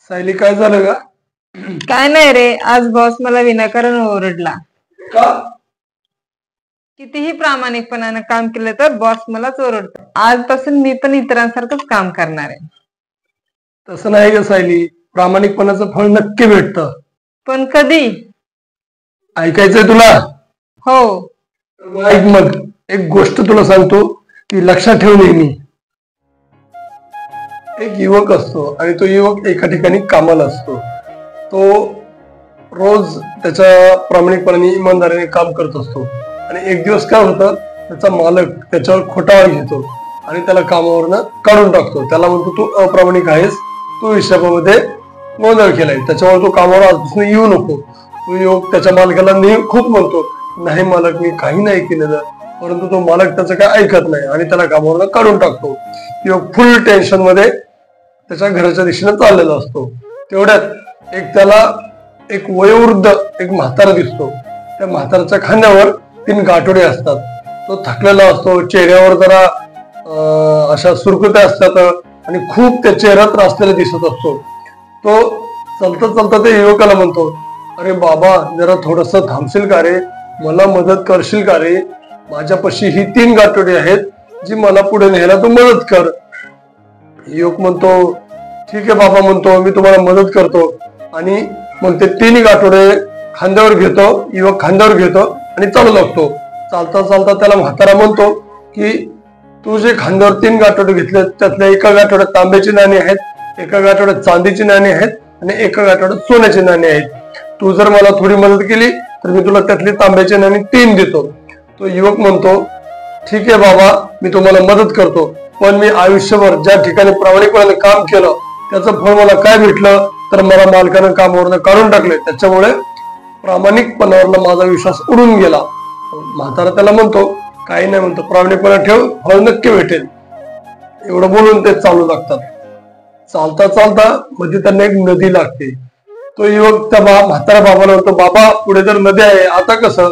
सायली, काय झालं का? काय नाही रे, आज बॉस मला विनाकारण ओरडला. का? कितीही प्रामाणिकपणाने काम केलं तर बॉस मलाच ओरडतो. आजपासून मी पण इतरांसारखंच काम करणार आहे. तसं नाही ग सायली, प्रामाणिकपणाचं फळ नक्की भेटतं. पण कधी? ऐकायचंय तुला? हो. ऐक मग, एक गोष्ट तुला सांगतो, ती लक्षात ठेव नेहमी. एक युवक असतो आणि तो युवक एका ठिकाणी कामाला असतो. तो रोज त्याच्या प्रामाणिकपणाने इमानदारीने काम करत असतो आणि एक दिवस काय होतं, त्याचा मालक त्याच्यावर खोटा घेतो आणि त्याला कामावरनं काढून टाकतो. त्याला म्हणतो तू अप्रामाणिक आहेस, तू हिशोबामध्ये गोंधळ केलाय, त्याच्यावर तो कामावर आजपासून येऊ नको. तो युवक त्याच्या मालकाला खूप म्हणतो, नाही मालक, मी काही नाही केलेलं. परंतु तो मालक त्याचं काय ऐकत नाही आणि त्याला कामावरनं काढून टाकतो. युवक फुल टेन्शन मध्ये त्याच्या घराच्या दिशेने चाललेला असतो. तेवढ्यात त्याला एक वयोवृद्ध एक म्हातारा दिसतो. त्या म्हाताऱ्याच्या खांद्यावर 3 गाठोडे असतात. तो थकलेला असतो, चेहऱ्यावर जरा अशा सुरकुत्या असतात आणि खूप त्या चेहरा त्रासलेला दिसत असतो. तो चलता चलता त्या युवकाला म्हणतो, अरे बाबा, जरा थोडस थांबशील का रे? मला मदत करशील का रे? माझ्यापाशी ही 3 गाठोडे आहेत, जी मला पुढे न्यायला तू मदत कर. युवक म्हणतो, ठीक आहे बाबा, म्हणतो मी तुम्हाला मदत करतो. आणि मग ते 3 गाठोडे खांद्यावर घेतो, युवक खांद्यावर घेतो आणि चालू लागतो. चालता चालता त्याला म्हातारा म्हणतो की तू जे खांद्यावर 3 गाठोडे घेतले, त्यातल्या एका गाठोड्यात तांब्याची नाणी आहेत, एका गाठोड्यात चांदीची नाणी आहेत आणि एका गाठोड्यात सोन्याची नाणी आहेत. तू जर मला थोडी मदत केली तर मी तुला त्यातली तांब्याची नाणी 3 देतो. तो युवक म्हणतो, ठीक आहे बाबा, मी तुम्हाला मदत करतो, पण मी आयुष्यभर ज्या ठिकाणी प्रामाणिकपणाने काम केलं त्याचं फळ मला काय भेटलं, तर मला मालकानं कामावरनं काढून टाकले. त्याच्यामुळे प्रामाणिकपणावरला माझा विश्वास उडून गेला. म्हातारा त्याला म्हणतो, काही नाही, म्हणतो प्रामाणिकपणा ठेव, फळ नक्की भेटेल. एवढं बोलून ते चालू लागतात. चालता चालता मध्ये त्यांना एक नदी लागते. तो युवक त्या म्हातारा बाबाला म्हणतो, बाबा, पुढे तर नदी आहे, आता कसं?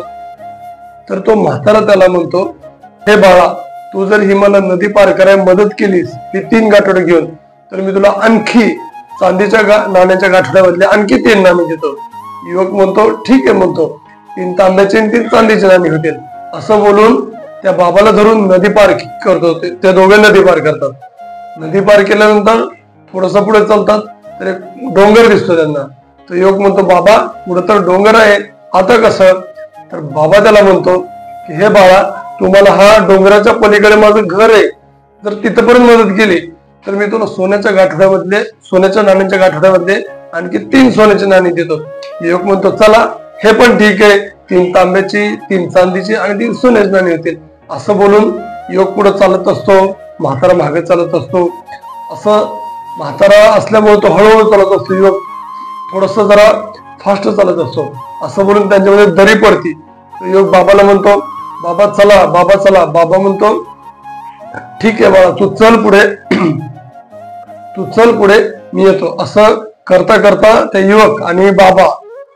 तर तो म्हातारा त्याला म्हणतो, हे बाळा, तू जर ही मला नदी पार करायला मदत केलीस, ही 3 गाठोडे घेऊन, तर मी तुला आणखी चांदीच्या नाण्याच्या गाठोड्यामधले आणखी 3 नाणी देतो. युवक म्हणतो, ठीक आहे, म्हणतो 3 तांब्याचे आणि 3 चांदीचे नाणी होतील. असं बोलून त्या बाबाला धरून नदी पार करतो. ते दोघे नदी पार करतात. नदी पार केल्यानंतर थोडस पुढे चालतात तर एक डोंगर दिसतो त्यांना. तर युवक म्हणतो, बाबा, पुढे तर डोंगर आहे, आता कसं? तर बाबा त्याला म्हणतो की हे बाळा, तुम्हाला हा डोंगराच्या पलीकडे माझं घर आहे, जर तिथपर्यंत मदत केली तर मी तुला सोन्याच्या नाण्यांच्या गाठोड्यामधले आणखी 3 सोन्याची नाणी देतो. युवक म्हणतो, चला, हे पण ठीक आहे, 3 तांब्याची, 3 चांदीची आणि 3 सोन्याची नाणी होतील. असं बोलून युवक पुढे चालत असतो, म्हातारा मागे चालत असतो. असं म्हातारा असल्यामुळे तो हळूहळू चालत असतो, युवक थोडस जरा फास्ट चालत असतो. असं बोलून त्यांच्यामध्ये दरी पडती. युवक बाबाला म्हणतो, बाबा चला, बाबा चला. बाबा म्हणतो, ठीक आहे बाळा, तू चल पुढे, मी येतो. असं करता करता त्या युवक आणि बाबा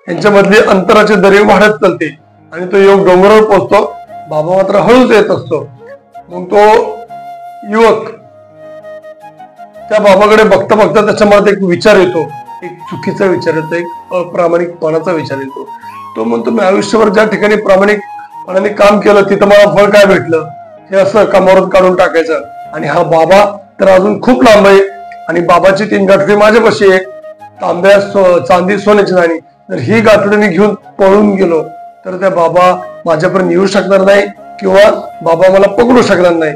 यांच्यामधली अंतराची दरी वाढत चालते आणि तो युवक डोंगरावर पोहोचतो. बाबा मात्र हळूच येत असतो. मग तो युवक त्या बाबाकडे बघता बघता त्याच्या मनात एक विचार येतो, एक चुकीचा विचार येतो, एक अप्रामाणिकपणाचा विचार येतो. तो म्हणतो, मी आयुष्यभर ज्या ठिकाणी प्रामाणिकपणाने काम केलं तिथं मला फळ काय भेटलं? हे असं कामावरून काढून टाकायचं. आणि हा बाबा तर अजून खूप लांब आहे आणि बाबाची 3 गाठोडी माझ्यापाशी आहे, तांब्या, चांदी, सोन्याची नाणी. जर ही गाठोडी मी घेऊन पळून गेलो तर त्या बाबा माझ्यापर्यंत येऊ शकणार नाही किंवा बाबा मला पकडू शकणार नाही.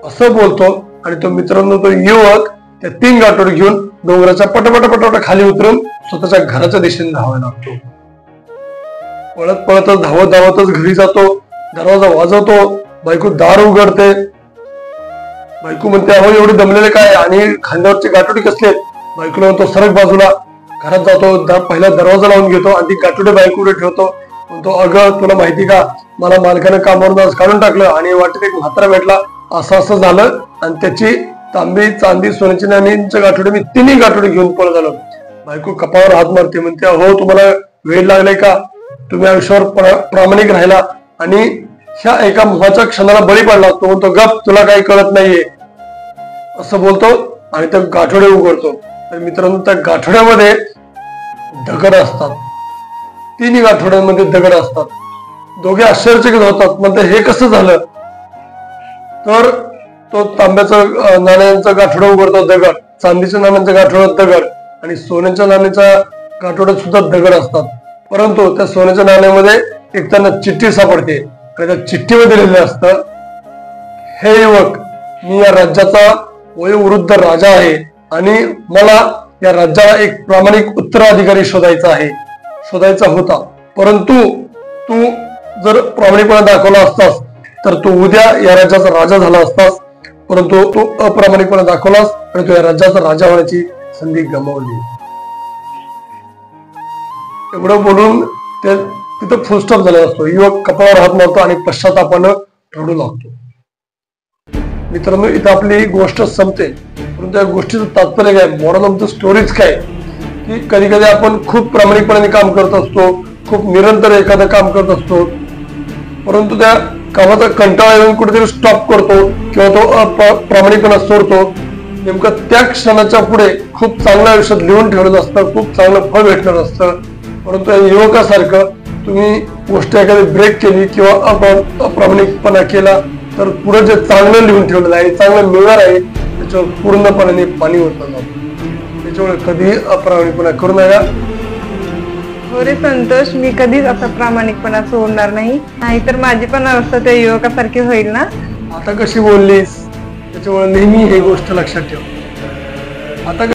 असं बोलतो आणि तो मित्रांनो, तो युवक त्या 3 गाठोडी घेऊन डोंगराच्या पटापटा खाली उतरून स्वतःच्या घराच्या दिशेने धावायला लागतो. पळत पळतच धावतच घरी जातो. दरवाजा वाजवतो. बायको दार उघडते. बायको म्हणते, अहो, एवढे दमलेले काय आणि खांद्यावरचे गाठोडे कसले? बायकोला म्हणतो, सरक बाजूला. घरात जातो, पहिला दरवाजा लावून घेतो आणि ती गाठोडे बायकोकडे ठेवतो. म्हणतो, अगं, तुला माहिती का, मला मालकानं कामावरून आज काढून टाकलं आणि वाटेत एक म्हातारा भेटला, असं झालं आणि त्याची तांबी, चांदी, सोन्याची नाण्यांच्या गाठोडे मी 3 गाठोडे घेऊन पळत आलो. बायको कपाळावर हात मारते, म्हणते, अहो, तुम्हाला वेळ लागलाय का? तुम्ही आयुष्यावर प्रामाणिक राहिला आणि ह्या एका मोहाच्या क्षणाला बळी पडला. तो म्हणतो, गप, तुला काही कळत नाहीये, असं बोलतो आणि तो गाठोडे उघडतो. तर मित्रांनो त्या गाठोड्यामध्ये दगड असतात, तिन्ही गाठोड्यांमध्ये दगड असतात. दोघे आश्चर्यचकित होतात, म्हणते हे कसं झालं. तर तो तांब्याचा नाण्यांचा गाठोडा उघडतो, दगड, चांदीच्या नाण्यांच्या गाठोड्यात दगड आणि सोन्याच्या नाण्याच्या गाठोड्यात सुद्धा दगड असतात. परंतु त्या सोन्याच्या नाण्यामध्ये एक त्यांना चिठ्ठी सापडते आणि त्या चिठ्ठीमध्ये लिहिलेलं असतं, हे युवक, मी या राज्याचा वयोवृद्ध राजा आहे आणि मला या राज्याला एक प्रामाणिक उत्तराधिकारी शोधायचा होता. परंतु तू जर प्रामाणिकपणा दाखवला असतास तर तू उद्या या राज्याचा राजा झाला असतास, परंतु तू अप्रामाणिकपणा दाखवलास आणि तू या राज्याचा राजा होण्याची संधी गमावली. एवढं बोलून ते तिथं फुलस्टॉप झालेला असतो. युवक कपाळावर हात मारतो आणि पश्चातापानं रडू लागतो. मित्रांनो, इथं आपली गोष्ट संपते, परंतु या गोष्टीचं तात्पर्य काय, मॉरल ऑफ द स्टोरीज काय, की कधी कधी आपण खूप प्रामाणिकपणाने काम करत असतो, खूप निरंतर एखादं काम करत असतो, परंतु त्या कामाचा कंटाळा येऊन कुठेतरी स्टॉप करतो किंवा तो प्रामाणिकपणा सोडतो. नेमकं त्या क्षणाच्या पुढे खूप चांगलं आयुष्यात लिहून ठेवलेलं असतं, खूप चांगलं फळ भेटणार असतं. परंतु या युवकासारखं तुम्ही गोष्ट एखादी ब्रेक केली किंवा अप्रामाणिकपणा केला तर पुढे जे चांगलं लिहून ठेवलेलं आहे, चांगलं मिळणार आहे, त्याच्यावर पूर्णपणे पाणी होतं जातं. त्याच्यामुळे कधी अप्रामाणिकपणा करू नका. हो रे संतोष, मी कधीच असा प्रामाणिकपणा सोडणार नाही, नाहीतर माझी पण अवस्था त्या युवकासारखी होईल ना. आता कशी बोललीस, त्याच्यामुळे नेहमी ही गोष्ट लक्षात ठेव. आता